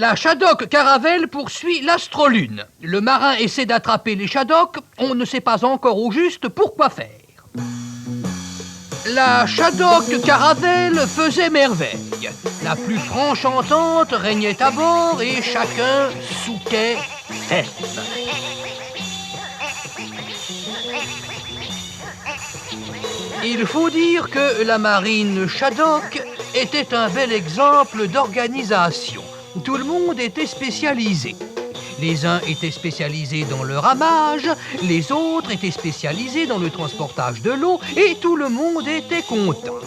La Shadok Caravelle poursuit l'Astrolune. Le marin essaie d'attraper les Shadok, on ne sait pas encore au juste pourquoi faire. La Shadok Caravelle faisait merveille. La plus franche entente régnait à bord et chacun souquait ferme. Il faut dire que la marine Shadok était un bel exemple d'organisation. Tout le monde était spécialisé. Les uns étaient spécialisés dans le ramage, les autres étaient spécialisés dans le transportage de l'eau et tout le monde était content.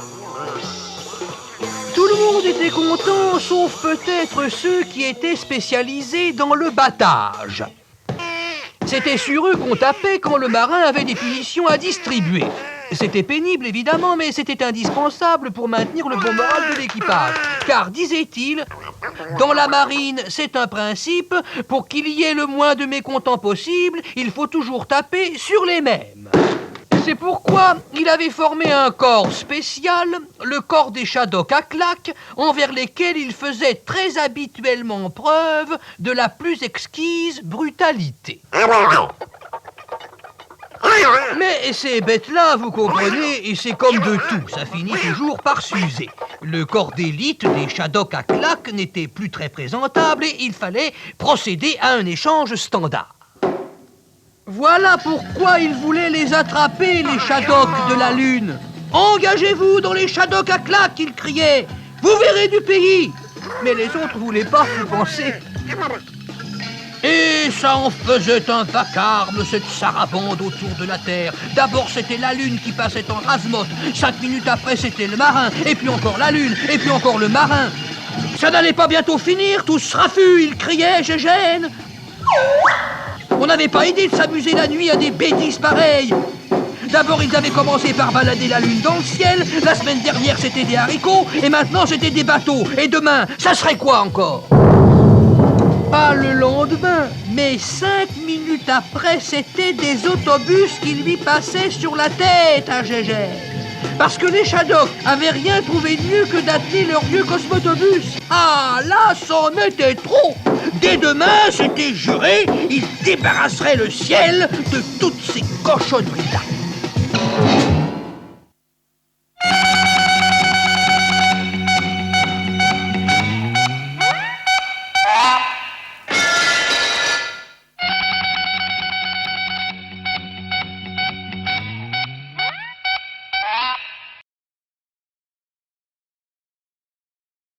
Tout le monde était content, sauf peut-être ceux qui étaient spécialisés dans le battage. C'était sur eux qu'on tapait quand le marin avait des punitions à distribuer. C'était pénible, évidemment, mais c'était indispensable pour maintenir le bon moral de l'équipage. Car, disait-il, dans la marine, c'est un principe, pour qu'il y ait le moins de mécontents possible, il faut toujours taper sur les mêmes. C'est pourquoi il avait formé un corps spécial, le corps des Shadok à claque, envers lesquels il faisait très habituellement preuve de la plus exquise brutalité. Mais ces bêtes-là, vous comprenez, et c'est comme de tout, ça finit toujours par s'user. Le corps d'élite des Shadok à claque n'était plus très présentable et il fallait procéder à un échange standard. Voilà pourquoi il voulait les attraper, les Shadok de la Lune. « Engagez-vous dans les Shadok à claque !» il criait. « Vous verrez du pays !» Mais les autres voulaient pas, vous pensez. Et ça en faisait un vacarme, cette sarabande autour de la Terre. D'abord, c'était la Lune qui passait en rase-motte. 5 minutes après, c'était le marin. Et puis encore la Lune. Et puis encore le marin. Ça n'allait pas bientôt finir, tous raffus, ils criaient, Gégène. On n'avait pas idée de s'amuser la nuit à des bêtises pareilles. D'abord, ils avaient commencé par balader la Lune dans le ciel. La semaine dernière, c'était des haricots. Et maintenant, c'était des bateaux. Et demain, ça serait quoi encore ? Pas le lendemain, mais 5 minutes après, c'était des autobus qui lui passaient sur la tête à Gégère. Parce que les Shadok avaient rien trouvé de mieux que d'atteler leur vieux cosmotobus. Ah, là, c'en était trop. Dès demain, c'était juré, ils débarrasseraient le ciel de toutes ces cochonneries-là.